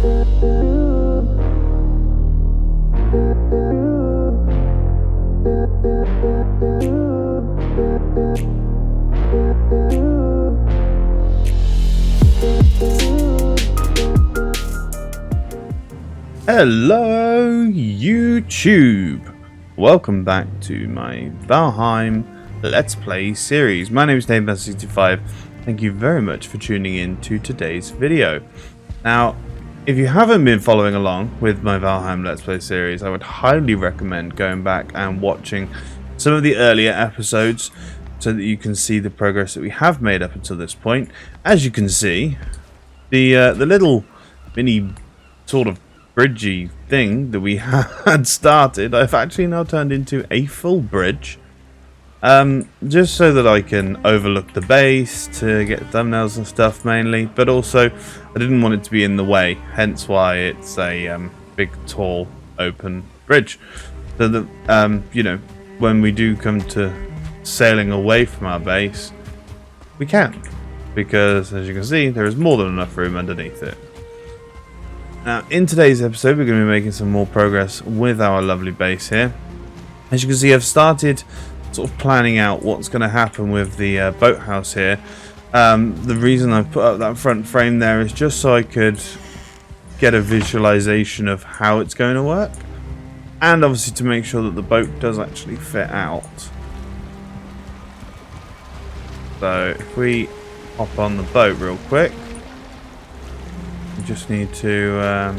Hello YouTube! Welcome back to my Valheim Let's Play series. My name is Ep.12. Thank you very much for tuning in to today's video. Now, if you haven't been following along with my Valheim Let's Play series, I would highly recommend going back and watching some of the earlier episodes so that you can see the progress that we have made up until this point. As you can see, the little mini sort of bridgey thing that we had started, I've actually now turned into a full bridge, just so that I can overlook the base to get thumbnails and stuff mainly, but also I didn't want it to be in the way, hence why it's a big tall open bridge, so that you know, when we do come to sailing away from our base, we can, because as you can see there is more than enough room underneath it. Now, in today's episode, we're going to be making some more progress with our lovely base here. As you can see, I've started sort of planning out what's going to happen with the boathouse here. The reason I've put up that front frame there is just so I could get a visualization of how it's going to work, and obviously to make sure that the boat does actually fit out. So if we hop on the boat real quick, just need to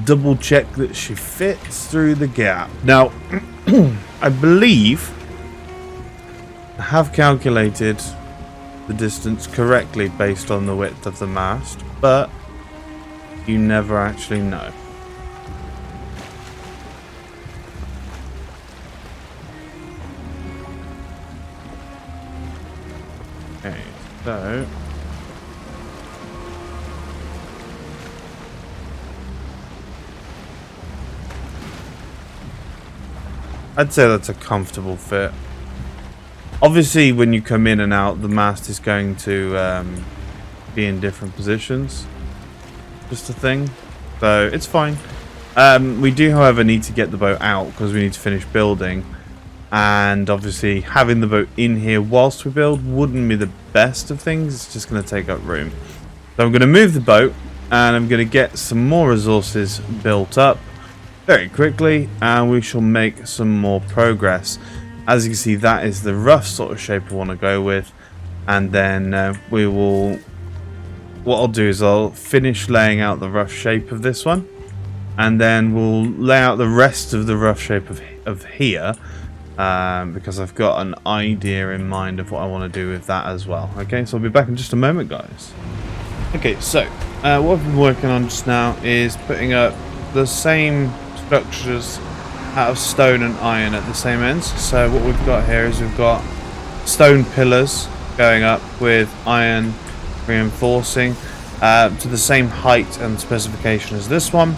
double check that she fits through the gap. Now, I believe I have calculated the distance correctly based on the width of the mast, but you never actually know. Okay, so I'd say that's a comfortable fit. Obviously, when you come in and out, the mast is going to be in different positions. Just a thing. So, it's fine. We do, however, need to get the boat out because we need to finish building. And obviously, having the boat in here whilst we build wouldn't be the best of things. It's just going to take up room. So, I'm going to move the boat and I'm going to get some more resources built up very quickly, and we shall make some more progress. As you can see, that is the rough sort of shape I want to go with, and then we will, what I'll do is I'll finish laying out the rough shape of this one, and then we'll lay out the rest of the rough shape of here, because I've got an idea in mind of what I want to do with that as well. Okay, so I'll be back in just a moment, guys. Okay, so what I've been working on just now is putting up the same structures out of stone and iron at the same ends. So what we've got here is we've got stone pillars going up with iron reinforcing to the same height and specification as this one,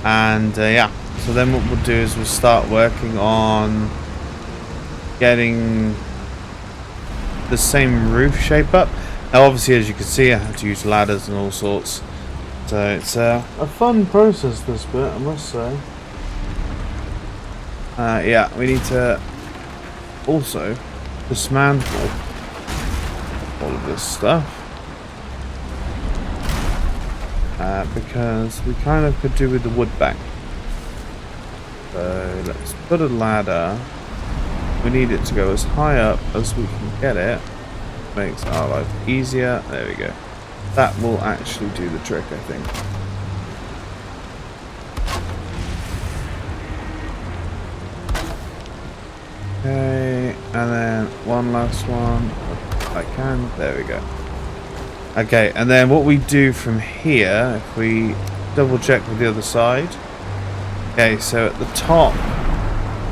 and yeah, so then what we'll do is we'll start working on getting the same roof shape up. Now obviously, as you can see, I have to use ladders and all sorts. So it's a fun process, this bit, I must say. Yeah, we need to also dismantle all of this stuff, because we kind of could do with the wood bank. So let's put a ladder. We need it to go as high up as we can get it. Makes our life easier. There we go. That will actually do the trick, I think. Okay, and then one last one, if I can. There we go. Okay, and then what we do from here, if we double check with the other side. Okay, so at the top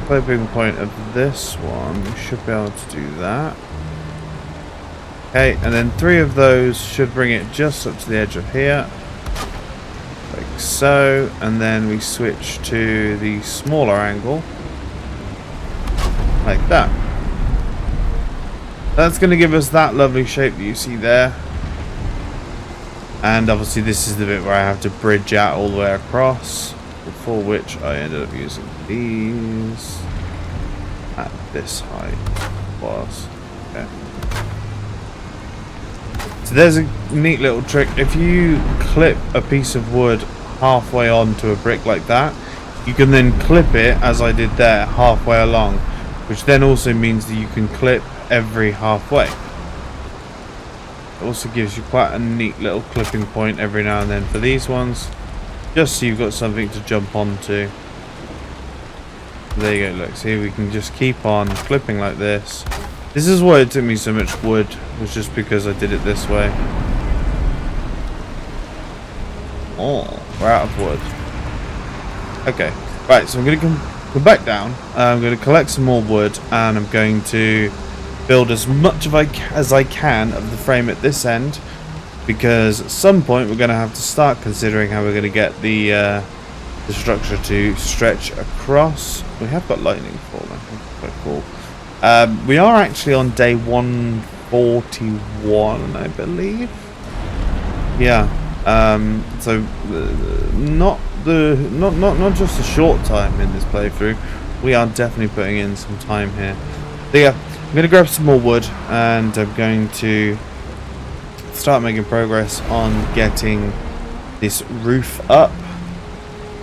clipping point of this one, we should be able to do that. Okay, and then 3 of those should bring it just up to the edge of here, like so, and then we switch to the smaller angle, like that. That's going to give us that lovely shape that you see there. And obviously this is the bit where I have to bridge out all the way across, before which I ended up using these at this height. Was okay. So there's a neat little trick. If you clip a piece of wood halfway onto a brick like that, you can then clip it, as I did there, halfway along, which then also means that you can clip every halfway. It also gives you quite a neat little clipping point every now and then for these ones, just so you've got something to jump onto. There you go, look, see, we can just keep on clipping like this. This is why it took me so much wood, was just because I did it this way. Oh, we're out of wood. Okay, right, so I'm going to come back down. I'm going to collect some more wood, and I'm going to build as much as I can of the frame at this end, because at some point we're going to have to start considering how we're going to get the structure to stretch across. We have got lightning falling. Quite cool. We are actually on day 141, I believe. Yeah. So not just a short time in this playthrough. We are definitely putting in some time here. So yeah, I'm going to grab some more wood, and I'm going to start making progress on getting this roof up.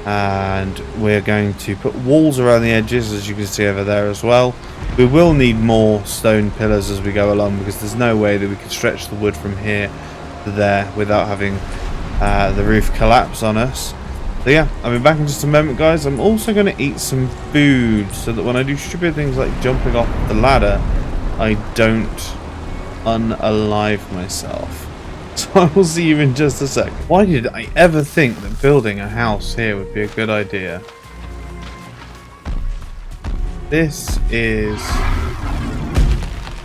And we're going to put walls around the edges, as you can see over there as well. We will need more stone pillars as we go along, because there's no way that we can stretch the wood from here to there without having the roof collapse on us. So yeah, I'll be back in just a moment, guys. I'm also going to eat some food, so that when I do stupid things like jumping off the ladder, I don't unalive myself. So I will see you in just a sec. Why did I ever think that building a house here would be a good idea? This is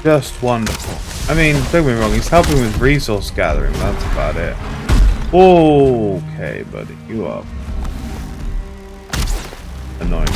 just wonderful. I mean, don't get me wrong, he's helping with resource gathering, that's about it. Okay, buddy, you are annoying.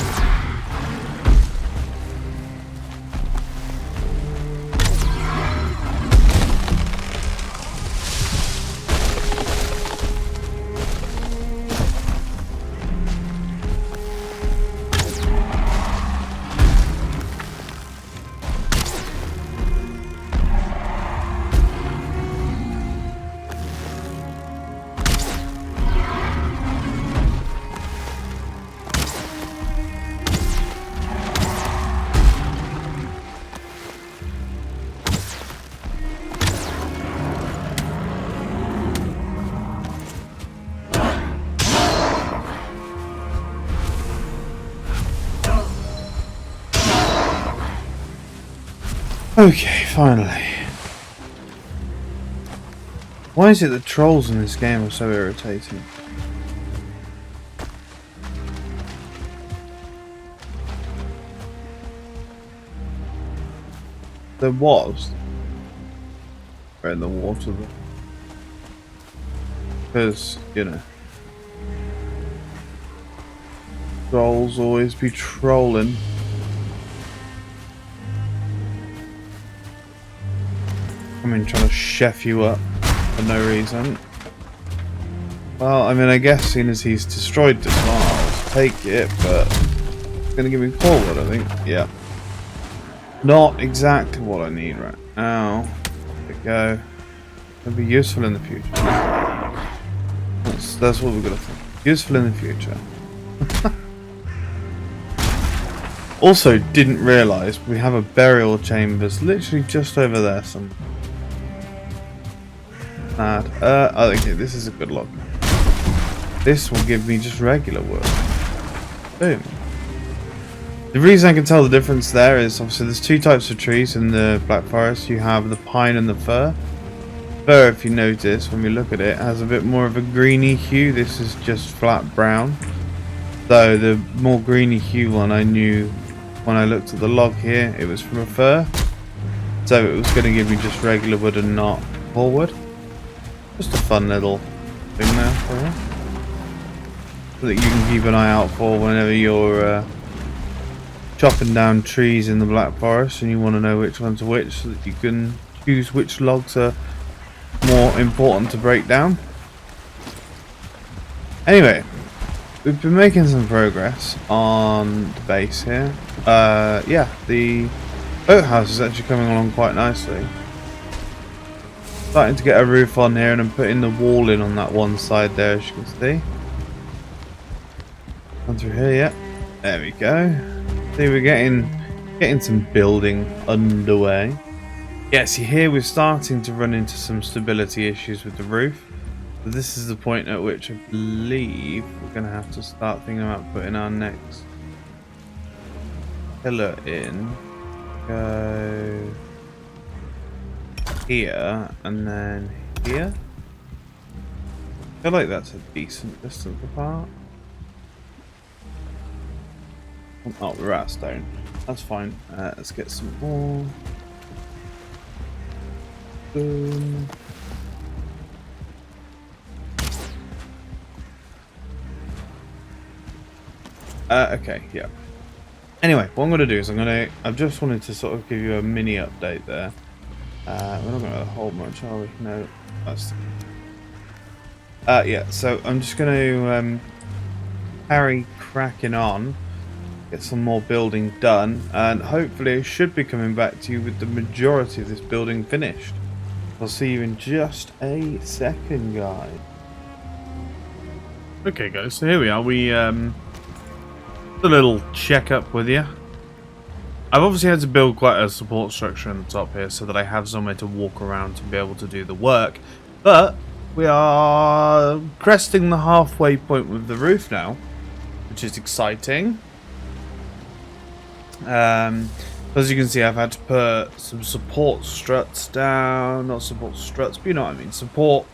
Okay, finally. Why is it that trolls in this game are so irritating? There was. We're in the water though. Because, you know. Trolls always be trolling. I mean, trying to chef you up for no reason. Well, I mean, I guess seeing as he's destroyed this one, I'll take it, but it's going to give me forward, I think. Yeah. Not exactly what I need right now. There we go. It'll be useful in the future. That's what we're going to think. Useful in the future. Also, didn't realise we have a burial chambers literally just over there somewhere. Okay, this is a good log. This will give me just regular wood. Boom. The reason I can tell the difference there is obviously there's two types of trees in the Black Forest. You have the pine and the fir. Fir, if you notice when we look at it, has a bit more of a greeny hue. This is just flat brown. So the more greeny hue one, I knew when I looked at the log here, it was from a fir. So it was going to give me just regular wood and not whole wood. Just a fun little thing there for you, so that you can keep an eye out for whenever you're chopping down trees in the Black Forest and you want to know which ones are which, so that you can choose which logs are more important to break down. Anyway, we've been making some progress on the base here. Yeah, the boathouse is actually coming along quite nicely. Starting to get a roof on here, and I'm putting the wall in on that one side there, as you can see. Come through here, yeah. There we go. See, we're getting some building underway. Yeah, see here we're starting to run into some stability issues with the roof. So this is the point at which I believe we're going to have to start thinking about putting our next pillar in. Go here and then here. I feel like that's a decent distance apart. Oh, we're out of stone. That's fine. Let's get some more. Boom. Okay, yeah. Anyway, what I'm going to do is I've just wanted to sort of give you a mini update there. We're not going to hold much, are we? No, that's... yeah, so I'm just going to carry cracking on, get some more building done, and hopefully I should be coming back to you with the majority of this building finished. I'll see you in just a second, guys. Okay, guys, so here we are. A little check-up with you. I've obviously had to build quite a support structure on the top here so that I have somewhere to walk around to be able to do the work. But we are cresting the halfway point with the roof now, which is exciting. As you can see, I've had to put some support struts down. Not support struts, but you know what I mean. Support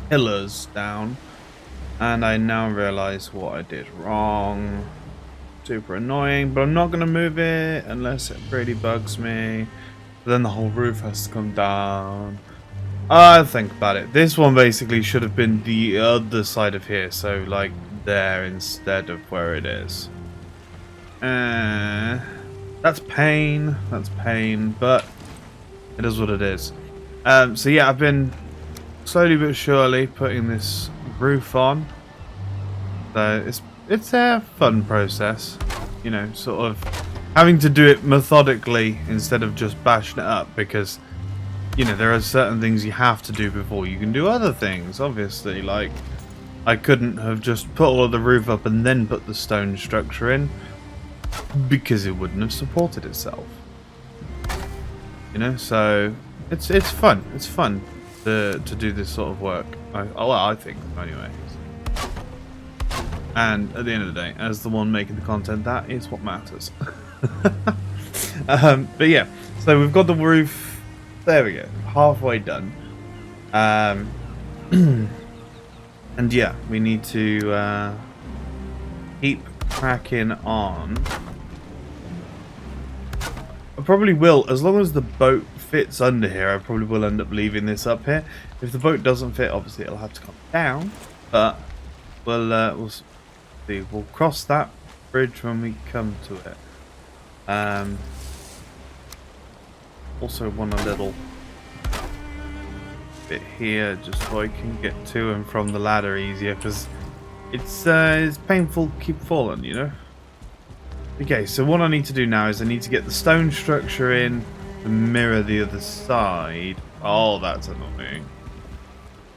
pillars down. And I now realise what I did wrong. Super annoying, but I'm not going to move it unless it really bugs me. But then the whole roof has to come down. I'll think about it. This one basically should have been the other side of here, so like there instead of where it is. That's pain, but it is what it is. So yeah, I've been slowly but surely putting this roof on. So it's a fun process, you know, sort of having to do it methodically instead of just bashing it up, because, you know, there are certain things you have to do before you can do other things, obviously. Like, I couldn't have just put all of the roof up and then put the stone structure in, because it wouldn't have supported itself. You know, so it's fun. It's fun to do this sort of work. I think, anyway. And at the end of the day, as the one making the content, that is what matters. But yeah, so we've got the roof. There we go, halfway done. And yeah, we need to keep cracking on. I probably will, as long as the boat fits under here. I probably will end up leaving this up here. If the boat doesn't fit, obviously it'll have to come down. But we'll see. We'll cross that bridge when we come to it. Also want a little bit here just so I can get to and from the ladder easier, because it's painful to keep falling, you know. Okay, so what I need to do now is I need to get the stone structure in to mirror the other side. Oh, that's annoying.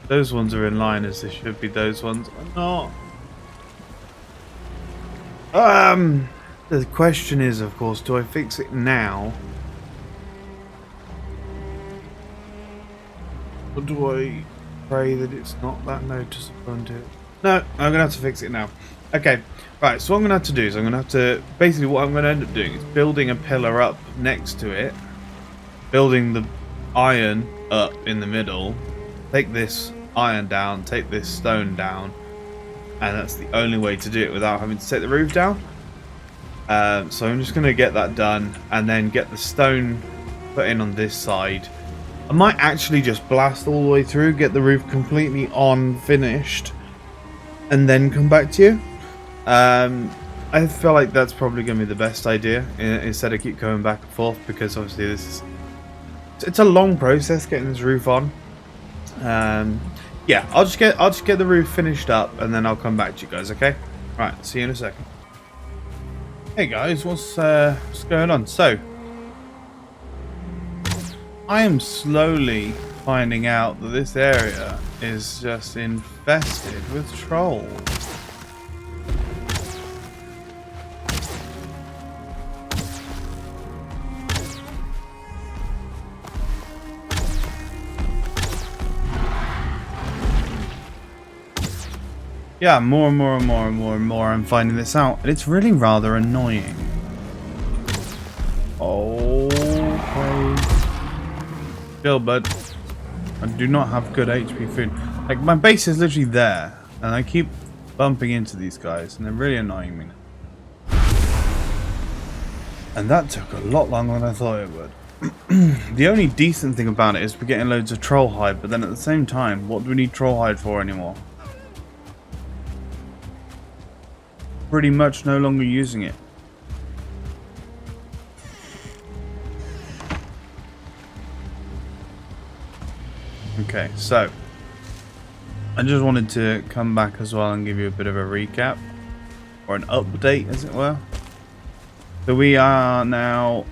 Those ones are in line as they should be. Those ones are not. The question is, of course, do I fix it now? Or do I pray that it's not that noticeable until... No, I'm going to have to fix it now. Okay, right, so what I'm going to have to do is I'm going to have to... Basically, what I'm going to end up doing is building a pillar up next to it. Building the iron up in the middle. Take this iron down, take this stone down. And that's the only way to do it without having to take the roof down. So I'm just going to get that done and then get the stone put in on this side. I might actually just blast all the way through, get the roof completely on, finished, and then come back to you. I feel like that's probably going to be the best idea instead of keep going back and forth, because obviously it's a long process getting this roof on. Yeah, I'll just get the roof finished up and then I'll come back to you guys, okay? Right, see you in a second. Hey guys, what's going on? So, I am slowly finding out that this area is just infested with trolls. Yeah, more and more I'm finding this out, and it's really rather annoying. Okay. Chill, bud. I do not have good HP food. Like, my base is literally there, and I keep bumping into these guys, and they're really annoying me. And that took a lot longer than I thought it would. The only decent thing about it is we're getting loads of troll hide, but then at the same time, what do we need troll hide for anymore? Pretty much no longer using it. Okay, so I just wanted to come back as well and give you a bit of a recap, or an update as it were. So we are now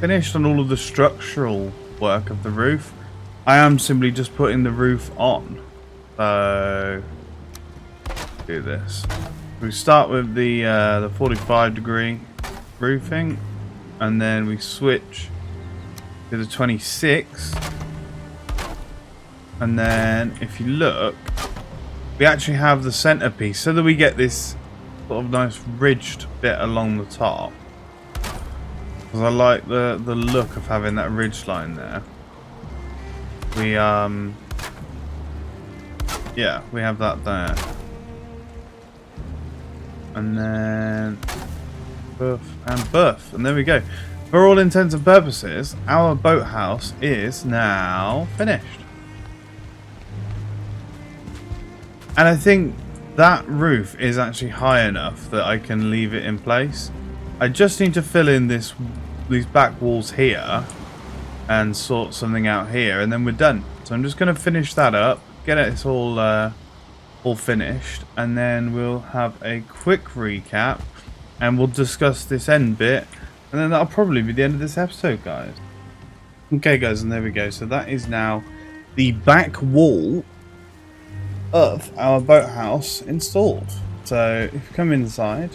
finished on all of the structural work of the roof. I am simply just putting the roof on. So do this. We start with the 45-degree roofing, and then we switch to the 26, and then if you look, we actually have the centerpiece, so that we get this sort of nice ridged bit along the top. Because I like the look of having that ridge line there. We yeah, we have that there. And then buff and buff, and there we go. For all intents and purposes, our boathouse is now finished. And I think that roof is actually high enough that I can leave it in place. I just need to fill in these back walls here and sort something out here, and then we're done. So I'm just going to finish that up, get it all finished, and then we'll have a quick recap and we'll discuss this end bit, and then that'll probably be the end of this episode, guys. Okay guys, and there we go. So that is now the back wall of our boathouse installed. So if you come inside,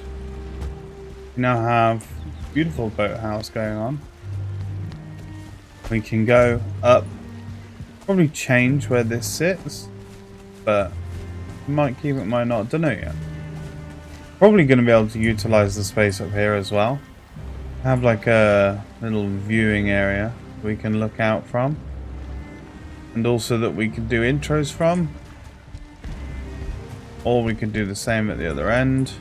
we now have a beautiful boathouse going on. We can go up, probably change where this sits, but might keep it, might not, don't know yet. Probably going to be able to utilize the space up here as well. Have like a little viewing area we can look out from, and also that we can do intros from, or we can do the same at the other end,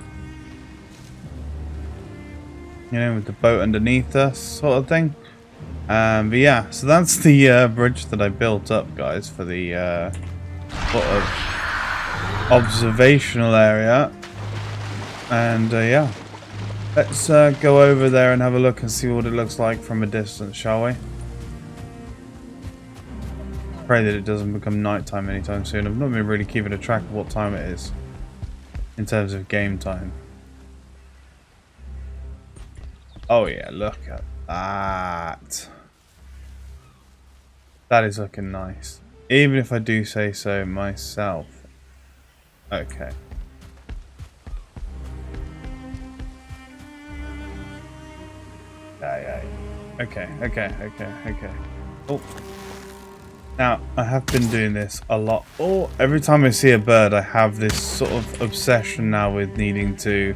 you know, with the boat underneath us sort of thing. But yeah, so that's the bridge that I built up, guys, for the sort of observational area. And yeah, let's go over there and have a look and see what it looks like from a distance, shall we? Pray that it doesn't become nighttime anytime soon. I've not been really keeping a track of what time it is in terms of game time. Oh yeah, look at that. That is looking nice, even if I do say so myself. Okay. Yeah. Okay. Oh. Now, I have been doing this a lot. Oh, every time I see a bird, I have this sort of obsession now with needing to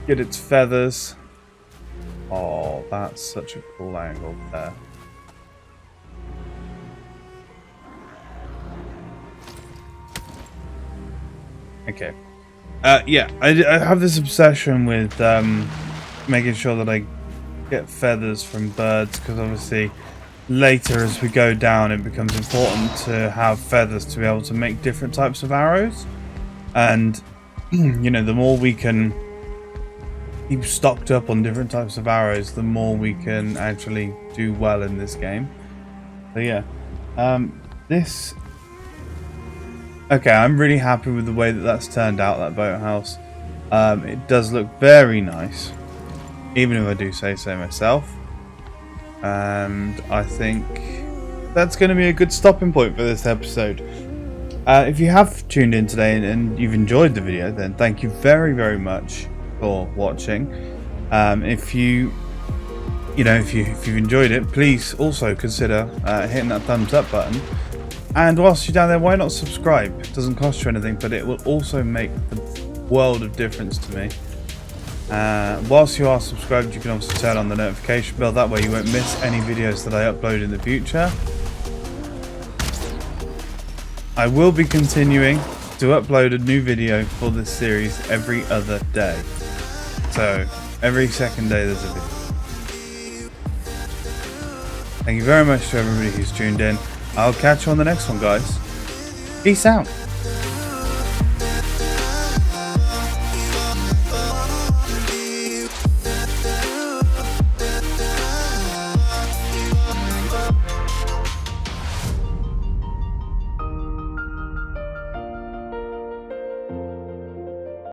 get its feathers. Oh, that's such a cool angle there. Okay. Yeah, I have this obsession with making sure that I get feathers from birds, because obviously later as we go down it becomes important to have feathers to be able to make different types of arrows. And you know, the more we can keep stocked up on different types of arrows, the more we can actually do well in this game. So yeah, this. Okay, I'm really happy with the way that that's turned out. That boathouse. It does look very nice, even if I do say so myself. And I think that's going to be a good stopping point for this episode. If you have tuned in today and you've enjoyed the video, then thank you very, very much for watching. If you've enjoyed it, please also consider hitting that thumbs up button. And whilst you're down there, why not subscribe? It doesn't cost you anything, but it will also make the world of difference to me. Whilst you are subscribed, you can also turn on the notification bell. That way you won't miss any videos that I upload in the future. I will be continuing to upload a new video for this series every other day. So, every second day there's a video. Thank you very much to everybody who's tuned in. I'll catch you on the next one, guys. Peace out.